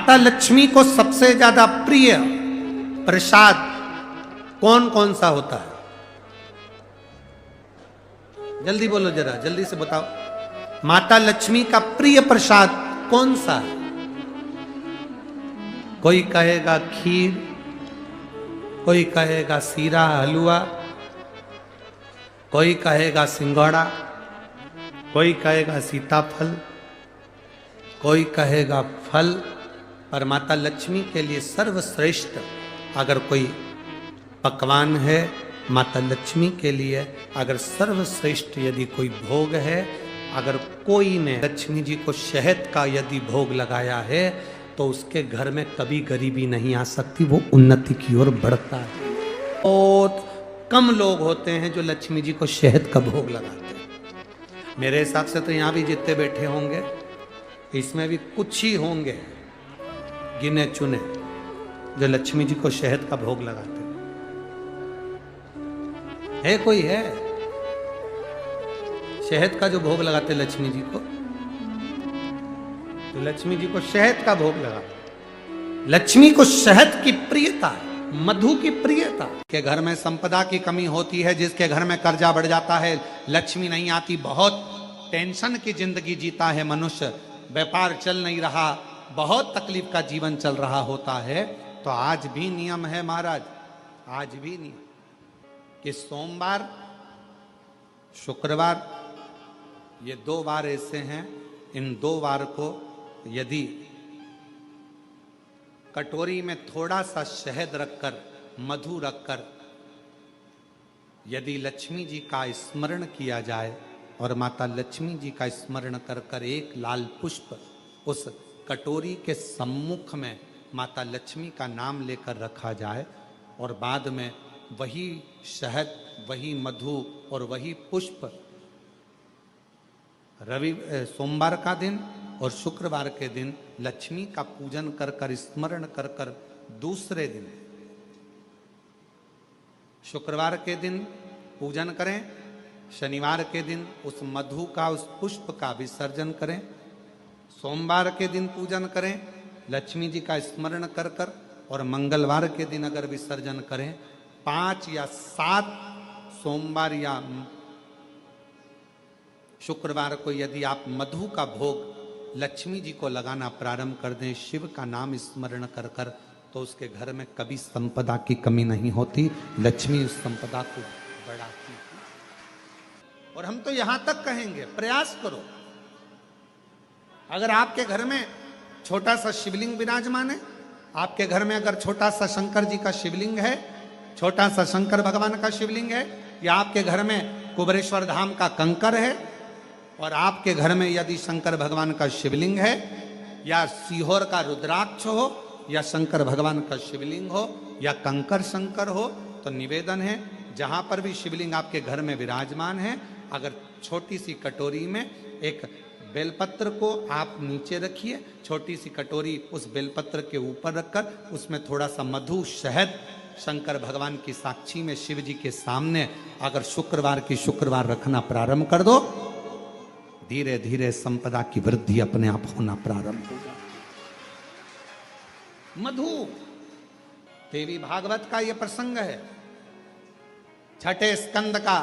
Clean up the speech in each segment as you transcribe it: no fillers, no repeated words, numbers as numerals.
माता लक्ष्मी को सबसे ज्यादा प्रिय प्रसाद कौन कौन सा होता है? जल्दी बोलो जरा, जल्दी से बताओ। माता लक्ष्मी का प्रिय प्रसाद कौन सा है? कोई कहेगा खीर, कोई कहेगा सीरा हलवा, कोई कहेगा सिंघोड़ा, कोई कहेगा सीताफल, कोई कहेगा फल। पर माता लक्ष्मी के लिए सर्वश्रेष्ठ अगर कोई पकवान है, माता लक्ष्मी के लिए अगर सर्वश्रेष्ठ यदि कोई भोग है, अगर कोई ने लक्ष्मी जी को शहद का यदि भोग लगाया है तो उसके घर में कभी गरीबी नहीं आ सकती, वो उन्नति की ओर बढ़ता है। बहुत कम लोग होते हैं जो लक्ष्मी जी को शहद का भोग लगाते हैं। मेरे हिसाब से तो यहाँ भी जितने बैठे होंगे इसमें भी कुछ ही होंगे गिने चुने जो लक्ष्मी जी को शहद का भोग लगाते है। कोई है शहद का जो भोग लगाते लक्ष्मी जी को? तो लक्ष्मी जी को शहद का भोग लगाते। लक्ष्मी को शहद की प्रियता, मधु की प्रियता। के घर में संपदा की कमी होती है, जिसके घर में कर्जा बढ़ जाता है, लक्ष्मी नहीं आती, बहुत टेंशन की जिंदगी जीता है मनुष्य, व्यापार चल नहीं रहा, बहुत तकलीफ का जीवन चल रहा होता है, तो आज भी नियम है महाराज, आज भी नियम कि सोमवार शुक्रवार ये 2 बार ऐसे हैं, इन 2 बार को यदि कटोरी में थोड़ा सा शहद रखकर, मधु रखकर यदि लक्ष्मी जी का स्मरण किया जाए और माता लक्ष्मी जी का स्मरण कर कर एक लाल पुष्प उस कटोरी के सम्मुख में माता लक्ष्मी का नाम लेकर रखा जाए और बाद में वही शहद, वही मधु और वही पुष्प सोमवार का दिन और शुक्रवार के दिन लक्ष्मी का पूजन कर कर, स्मरण कर कर, दूसरे दिन शुक्रवार के दिन पूजन करें, शनिवार के दिन उस मधु का, उस पुष्प का विसर्जन करें, सोमवार के दिन पूजन करें लक्ष्मी जी का स्मरण कर कर, और मंगलवार के दिन अगर विसर्जन करें, 5 या 7 सोमवार या शुक्रवार को यदि आप मधु का भोग लक्ष्मी जी को लगाना प्रारंभ कर दें, शिव का नाम स्मरण कर कर, तो उसके घर में कभी संपदा की कमी नहीं होती, लक्ष्मी उस संपदा को बढ़ाती है। और हम तो यहां तक कहेंगे, प्रयास करो, अगर आपके घर में छोटा सा शिवलिंग विराजमान है, आपके घर में अगर छोटा सा शंकर जी का शिवलिंग है, छोटा सा शंकर भगवान का शिवलिंग है, या आपके घर में कुबेरेश्वर धाम का कंकर है, और आपके घर में यदि शंकर भगवान का शिवलिंग है, या सीहोर का रुद्राक्ष हो, या शंकर भगवान का शिवलिंग हो, या कंकर शंकर हो, तो निवेदन है जहां पर भी शिवलिंग आपके घर में विराजमान है, अगर छोटी सी कटोरी में एक बेलपत्र को आप नीचे रखिए, छोटी सी कटोरी उस बेलपत्र के ऊपर रखकर उसमें थोड़ा सा मधु, शहद, शंकर भगवान की साक्षी में शिव जी के सामने अगर शुक्रवार की शुक्रवार रखना प्रारंभ कर दो, धीरे धीरे संपदा की वृद्धि अपने आप होना प्रारंभ होगा। मधु, देवी भागवत का यह प्रसंग है, 6ठे स्कंद का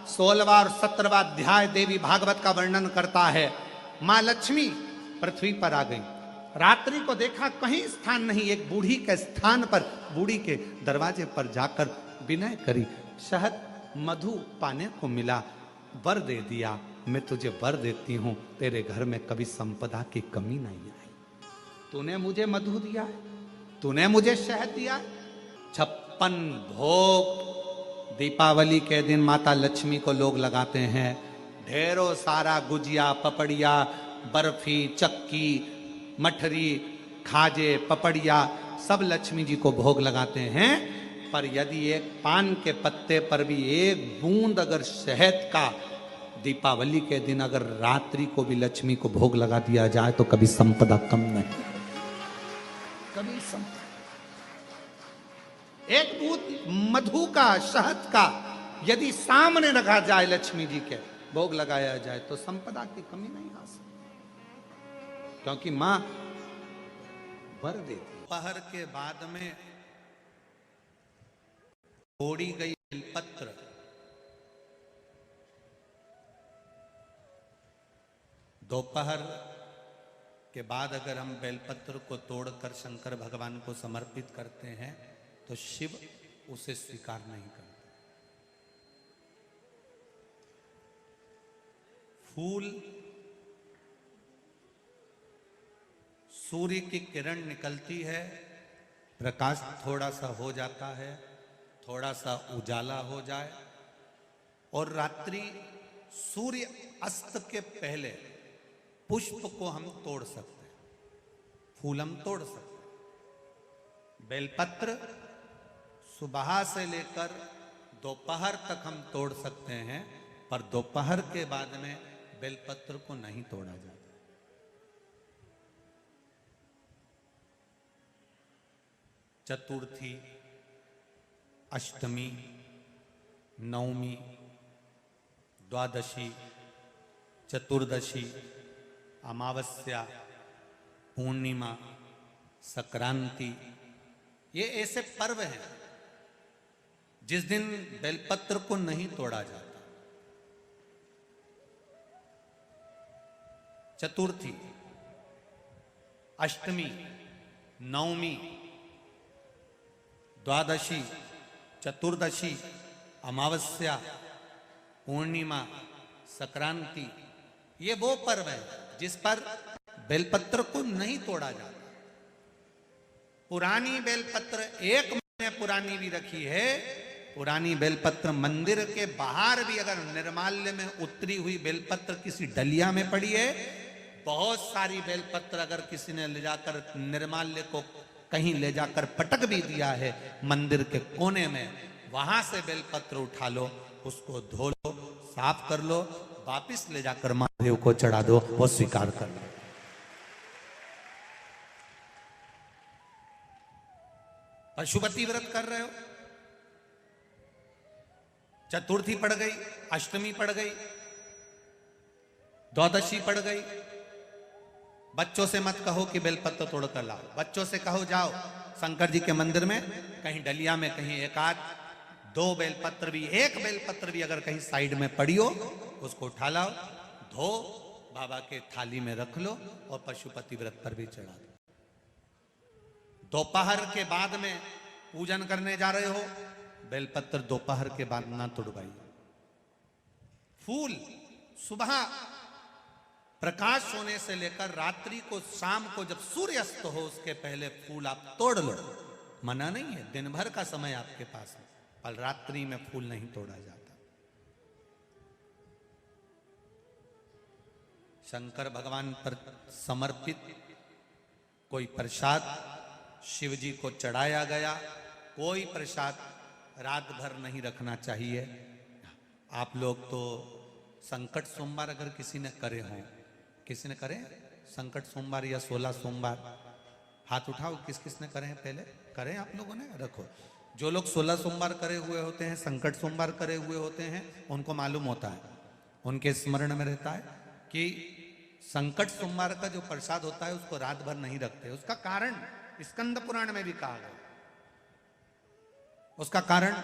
16वां और 17वां अध्याय देवी भागवत का वर्णन करता है। मां लक्ष्मी पृथ्वी पर आ गई, रात्रि को देखा कहीं स्थान नहीं, एक बूढ़ी के स्थान पर, बूढ़ी के दरवाजे पर जाकर विनय करी, शहद मधु पाने को मिला, वर दे दिया, मैं तुझे वर देती हूं, तेरे घर में कभी संपदा की कमी नहीं आई। तूने मुझे मधु दिया है, तूने मुझे शहद दिया है। 56 भोग दीपावली के दिन माता लक्ष्मी को लोग लगाते हैं, ढेरों सारा गुजिया, पपड़िया, बर्फी, चक्की, मठरी, खाजे, पपड़िया सब लक्ष्मी जी को भोग लगाते हैं। पर यदि एक पान के पत्ते पर भी एक बूंद अगर शहद का दीपावली के दिन अगर रात्रि को भी लक्ष्मी को भोग लगा दिया जाए तो कभी संपदा कम नहीं, कभी संपदा। एक बूंद मधु का, शहद का यदि सामने रखा जाए, लक्ष्मी जी के भोग लगाया जाए, तो संपदा की कमी नहीं आ सकती, क्योंकि मां वर देती। दोपहर के बाद में तोड़ी गई बेलपत्र दोपहर के बाद अगर हम बेलपत्र को तोड़कर शंकर भगवान को समर्पित करते हैं तो शिव उसे स्वीकार नहीं करते। फूल सूर्य की किरण निकलती है, प्रकाश थोड़ा सा हो जाता है, थोड़ा सा उजाला हो जाए और रात्रि सूर्य अस्त के पहले पुष्प को हम तोड़ सकते हैं, फूल हम तोड़ सकते हैं। बेलपत्र सुबह से लेकर दोपहर तक हम तोड़ सकते हैं, पर दोपहर के बाद में बेलपत्र को नहीं तोड़ा जाता। चतुर्थी, अष्टमी, नवमी, द्वादशी, चतुर्दशी, अमावस्या, पूर्णिमा, संक्रांति, ये ऐसे पर्व हैं जिस दिन बेलपत्र को नहीं तोड़ा जाता। चतुर्थी, अष्टमी, नवमी, द्वादशी, चतुर्दशी, अमावस्या, पूर्णिमा, संक्रांति, ये वो पर्व है जिस पर बेलपत्र को नहीं तोड़ा जाता। पुरानी बेलपत्र 1 महीने पुरानी भी रखी है। पुरानी बेलपत्र मंदिर के बाहर भी अगर निर्माल्य में उतरी हुई बेलपत्र किसी डलिया में पड़ी है, बहुत सारी बेलपत्र अगर किसी ने ले जाकर निर्माल्य को कहीं ले जाकर पटक भी दिया है मंदिर के कोने में, वहां से बेलपत्र उठा लो, उसको धो लो, साफ कर लो, वापिस ले जाकर महादेव को चढ़ा दो, वो स्वीकार कर लो। पशुपति व्रत कर रहे हो, चतुर्थी पड़ गई, अष्टमी पड़ गई, द्वादशी पड़ गई, बच्चों से मत कहो कि बेलपत्र तोड़ कर लाओ। बच्चों से कहो जाओ शंकर जी के मंदिर में कहीं डलिया में कहीं एक आध 2 बेलपत्र भी, 1 बेलपत्र भी अगर कहीं साइड में पड़ी हो, उसको उठा लाओ, धो, बाबा के थाली में रख लो और पशुपति व्रत पर भी चढ़ा दो। दोपहर के बाद में पूजन करने जा रहे हो, बेलपत्र दोपहर के बाद ना तोड़वाइए। फूल सुबह प्रकाश होने से लेकर रात्रि को, शाम को जब सूर्यास्त हो उसके पहले फूल आप तोड़ लो, मना नहीं है, दिन भर का समय आपके पास है, पर रात्रि में फूल नहीं तोड़ा जाता। शंकर भगवान पर समर्पित कोई प्रसाद शिव जी को चढ़ाया गया, कोई प्रसाद रात भर नहीं रखना चाहिए। आप लोग तो संकट सोमवार अगर किसी ने करे हों, किसी ने करे संकट सोमवार या 16 सोमवार, हाथ उठाओ, किस किस ने करे हैं, पहले करें आप लोगों ने, रखो। जो लोग 16 सोमवार करे हुए होते हैं, संकट सोमवार करे हुए होते हैं, उनको मालूम होता है, उनके स्मरण में रहता है कि संकट सोमवार का जो प्रसाद होता है उसको रात भर नहीं रखते। उसका कारण स्कंद पुराण में भी कहा गया, उसका कारण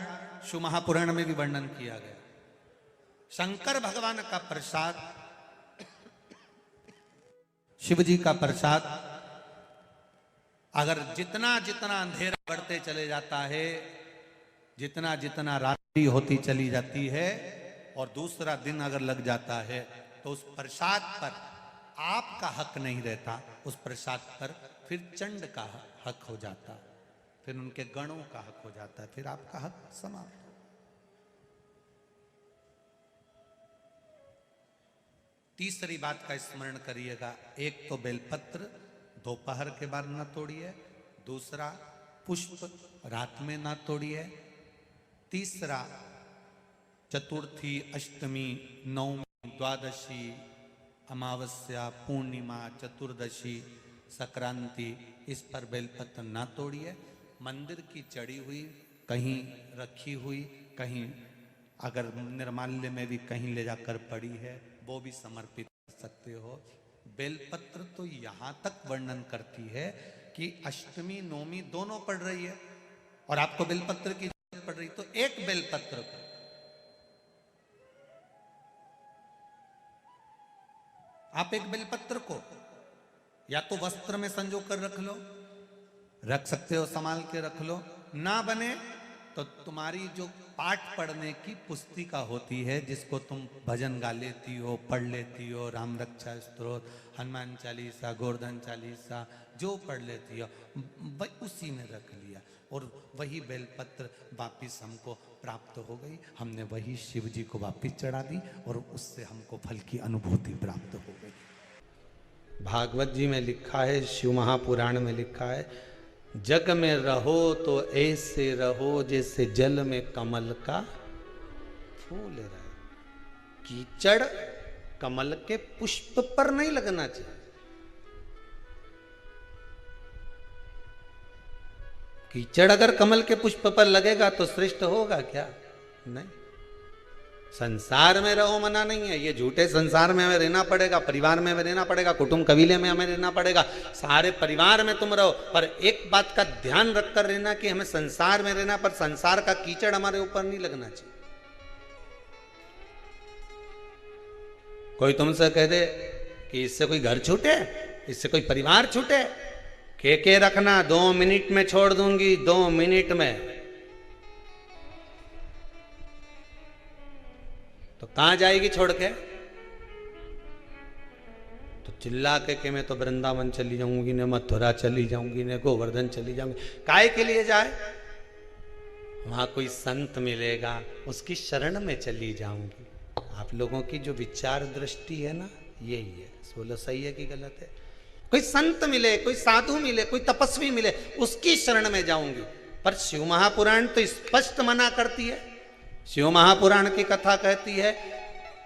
शिव महापुराण में भी वर्णन किया गया। शंकर भगवान का प्रसाद, शिव जी का प्रसाद, अगर जितना जितना अंधेरा बढ़ते चले जाता है, जितना जितना रात्रि होती चली जाती है और दूसरा दिन अगर लग जाता है, तो उस प्रसाद पर आपका हक नहीं रहता, उस प्रसाद पर फिर चंड का हक हो जाता, फिर उनके गणों का हक हो जाता है, फिर आपका हक समाप्त। तीसरी बात का स्मरण करिएगा, एक तो बेलपत्र दोपहर के बाद ना तोड़िए, दूसरा पुष्प रात में ना तोड़िए, तीसरा चतुर्थी, अष्टमी, नवमी, द्वादशी, अमावस्या, पूर्णिमा, चतुर्दशी, संक्रांति, इस पर बेलपत्र ना तोड़िए। मंदिर की चढ़ी हुई, कहीं रखी हुई, कहीं अगर निर्माल्य में भी कहीं ले जाकर पड़ी है, वो भी समर्पित कर सकते हो। बेलपत्र तो यहाँ तक वर्णन करती है कि अष्टमी नवमी दोनों पड़ रही है और आपको बेलपत्र की जरूरत पड़ रही, तो एक बेलपत्र को आप एक बेलपत्र को या तो वस्त्र में संजो कर रख लो, रख सकते हो, संभाल के रख लो, ना बने तो तुम्हारी जो पाठ पढ़ने की पुस्तिका होती है, जिसको तुम भजन गा लेती हो, पढ़ लेती हो, राम रक्षा स्तोत्र, हनुमान चालीसा, गोवर्धन चालीसा, जो पढ़ लेती हो, उसी में रख लिया और वही बेलपत्र वापिस हमको प्राप्त हो गई। हमने वही शिव जी को वापिस चढ़ा दी और उससे हमको फल की अनुभूति प्राप्त हो गई। भागवत जी में लिखा है, शिव महापुराण में लिखा है, जग में रहो तो ऐसे रहो जैसे जल में कमल का फूल रहे। कीचड़ कमल के पुष्प पर नहीं लगना चाहिए। कीचड़ अगर कमल के पुष्प पर लगेगा तो श्रेष्ठ होगा क्या? नहीं। संसार में रहो मना नहीं है, ये झूठे संसार में हमें रहना पड़ेगा, परिवार में हमें रहना पड़ेगा, कुटुंब कबीले में हमें रहना पड़ेगा, सारे परिवार में तुम रहो, पर एक बात का ध्यान रखकर रहना कि हमें संसार में रहना, पर संसार का कीचड़ हमारे ऊपर नहीं लगना चाहिए। कोई तुमसे कह दे कि इससे कोई घर छूटे, इससे कोई परिवार छूटे, के रखना 2 मिनट में छोड़ दूंगी, 2 मिनट में, तो कहां जाएगी छोड़ के? तो चिल्ला के मैं तो वृंदावन चली जाऊंगी, ने मथुरा चली जाऊंगी, ने गोवर्धन चली जाऊंगी। काय के लिए जाए? वहां कोई संत मिलेगा, उसकी शरण में चली जाऊंगी। आप लोगों की जो विचार दृष्टि है ना, यही है। बोलो सही है कि गलत है? कोई संत मिले, कोई साधु मिले, कोई तपस्वी मिले, उसकी शरण में जाऊंगी। पर शिव महापुराण तो स्पष्ट मना करती है। शिव महापुराण की कथा कहती है,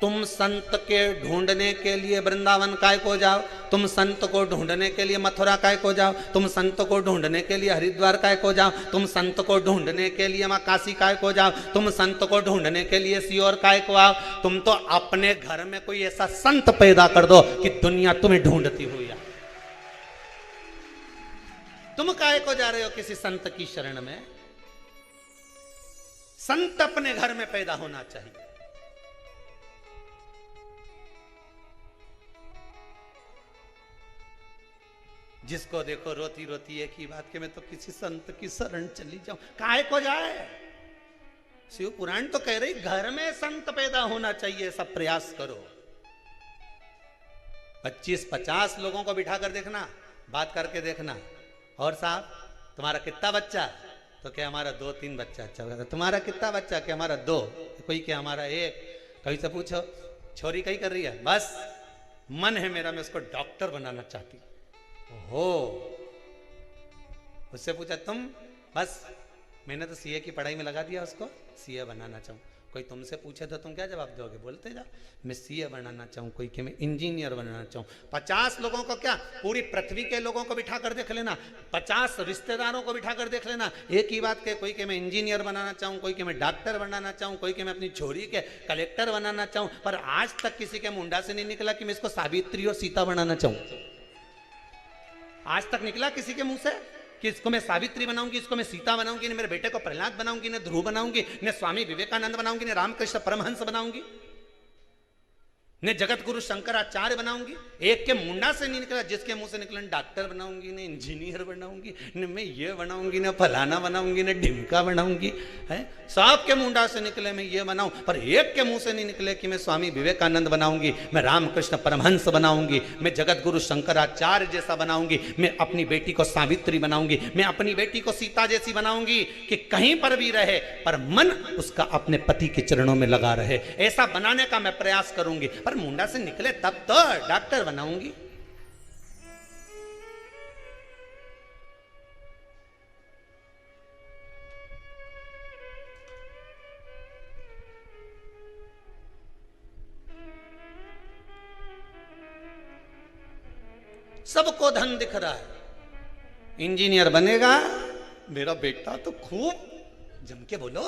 तुम संत के ढूंढने के लिए वृंदावन काय को जाओ, तुम संत को ढूंढने के लिए मथुरा काय को जाओ, तुम संत को ढूंढने के लिए हरिद्वार काय को जाओ, तुम संत को ढूंढने के लिए मां काशी काय को जाओ, तुम संत को ढूंढने के लिए सीहोर काय को आओ। तुम तो अपने घर में कोई ऐसा संत पैदा कर दो कि दुनिया तुम्हें ढूंढती हुई। तुम काय को जा रहे हो किसी संत की शरण में? संत अपने घर में पैदा होना चाहिए। जिसको देखो रोती रोती एक ही बात कि मैं तो किसी संत की शरण चली जाऊं। काय को जाए? शिव पुराण तो कह रही घर में संत पैदा होना चाहिए, सब प्रयास करो। 25-50 लोगों को बिठा कर देखना, बात करके देखना, और साहब तुम्हारा कितना बच्चा? तो क्या हमारा 2-3 बच्चा। अच्छा, तुम्हारा कितना बच्चा? क्या हमारा 2, कोई क्या हमारा 1। कभी से पूछो छोरी कहीं कर रही है? बस मन है मेरा, मैं उसको डॉक्टर बनाना चाहती। हो, उससे पूछा तुम? बस मैंने तो सीए की पढ़ाई में लगा दिया उसको, सीए बनाना चाहूँ। कोई तुमसे पूछे तो तुम क्या जवाब दोगे? बोलते जाओ मैं सीए बनाना चाहूँ, कोई कि मैं इंजीनियर बनाना चाहूँ। 50 लोगों को क्या, पूरी पृथ्वी के लोगों को बिठा कर देख लेना, 50 रिश्तेदारों को बिठा कर देख लेना, एक ही बात के, कोई कि मैं इंजीनियर बनाना चाहूँ, कोई कि मैं डॉक्टर बनाना चाहूँ, कोई कि मैं अपनी छोरी के कलेक्टर बनाना चाहूँ। पर आज तक किसी के मुंडा से नहीं निकला कि मैं इसको सावित्री और सीता बनाना चाहूँ। आज तक निकला किसी के मुंह से कि इसको मैं सावित्री बनाऊंगी, इसको मैं सीता बनाऊंगी, ने मेरे बेटे को प्रहलाद बनाऊंगी, ने ध्रुव बनाऊंगी, ने स्वामी विवेकानंद बनाऊंगी, ने रामकृष्ण परमहंस बनाऊंगी, ने जगत गुरु शंकराचार्य बनाऊंगी? एक के मुंडा से नहीं निकला। जिसके मुंह से निकला डॉक्टर बनाऊंगी, ने इंजीनियर बनाऊंगी, ने मैं ये बनाऊंगी, ने फलाना बनाऊंगी, ने ढिमका बनाऊंगी, है सब के मुंडा से निकले मैं ये बनाऊं। पर एक के मुंह से नहीं निकले कि मैं स्वामी विवेकानंद बनाऊंगी, मैं रामकृष्ण परमहंस बनाऊंगी, मैं जगत गुरु शंकराचार्य जैसा बनाऊंगी, मैं अपनी बेटी को सावित्री बनाऊंगी, मैं अपनी बेटी को सीता जैसी बनाऊंगी कि कहीं पर भी रहे पर मन उसका अपने पति के चरणों में लगा रहे। ऐसा बनाने का मैं प्रयास करूंगी। पर मुंडा से निकले तब तो डॉक्टर बनाऊंगी। सबको धन दिख रहा है, इंजीनियर बनेगा मेरा बेटा तो खूब जम के बोलो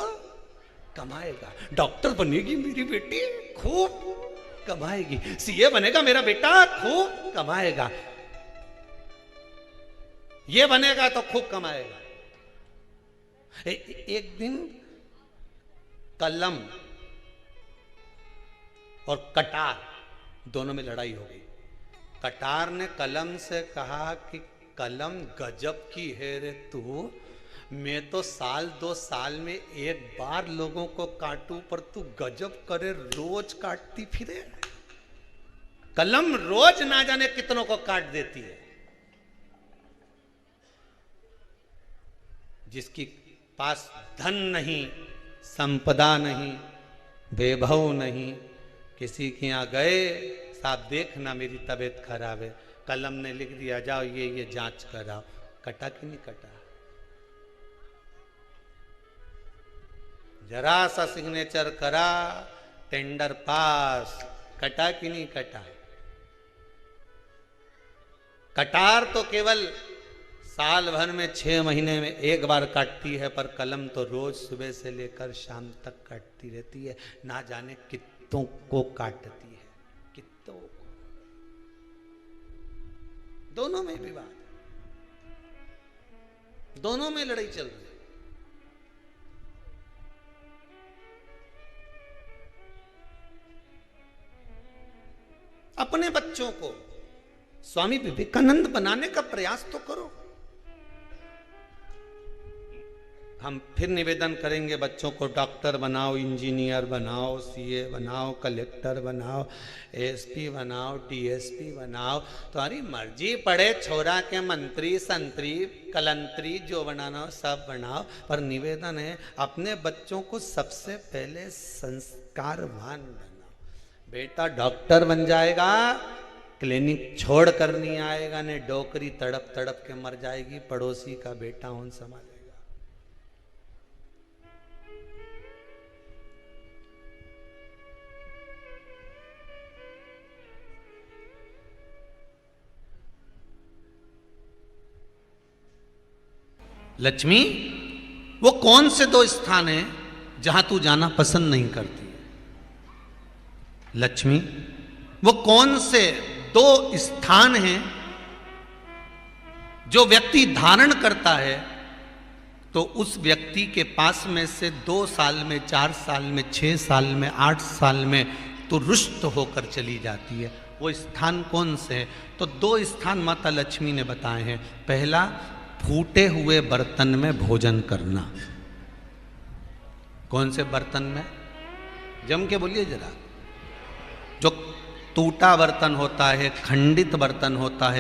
कमाएगा, डॉक्टर बनेगी मेरी बेटी खूब कमाएगी, सीए बनेगा मेरा बेटा खूब कमाएगा। ये बनेगा तो खूब कमाएगा। एक दिन कलम और कटार दोनों में लड़ाई हो गई। कटार ने कलम से कहा कि कलम गजब की है रे तू, मैं तो साल 2 साल में एक बार लोगों को काटूं, पर तू गजब करे, रोज काटती फिरे। कलम रोज ना जाने कितनों को काट देती है। जिसकी पास धन नहीं, संपदा नहीं, वैभव नहीं, किसी के यहां गए, साहब देखना मेरी तबीयत खराब है, कलम ने लिख दिया जाओ ये जांच कराओ, कटा कि नहीं कटा? जरा सा सिग्नेचर करा, टेंडर पास, कटा कि नहीं कटा? कटार तो केवल साल भर में 6 महीने में एक बार काटती है, पर कलम तो रोज सुबह से लेकर शाम तक काटती रहती है, ना जाने कितनों को काटती है, कितनों को। दोनों में विवाद, दोनों में लड़ाई चल रही है। अपने बच्चों को स्वामी विवेकानंद बनाने का प्रयास तो करो। हम फिर निवेदन करेंगे, बच्चों को डॉक्टर बनाओ, इंजीनियर बनाओ, सीए बनाओ, कलेक्टर बनाओ, एसपी बनाओ, डीएसपी बनाओ, तुम्हारी मर्जी, पड़े छोरा के मंत्री संतरी कलंतरी जो बनाना हो सब बनाओ, पर निवेदन है अपने बच्चों को सबसे पहले संस्कारवान बनाओ। बेटा डॉक्टर बन जाएगा, क्लिनिक छोड़ कर नहीं आएगा, ने डोकरी तड़प तड़प के मर जाएगी, पड़ोसी का बेटा उन संभालेगा। लक्ष्मी, वो कौन से 2 स्थान हैं जहां तू जाना पसंद नहीं करती है? लक्ष्मी, वो कौन से 2 स्थान हैं जो व्यक्ति धारण करता है तो उस व्यक्ति के पास में से 2 साल में, 4 साल में, 6 साल में, 8 साल में तो रुष्ट होकर चली जाती है? वो स्थान कौन से हैं? तो 2 स्थान माता लक्ष्मी ने बताए हैं। पहला, फूटे हुए बर्तन में भोजन करना। कौन से बर्तन में? जम के बोलिए जरा। जो टूटा बर्तन होता है, खंडित बर्तन होता है,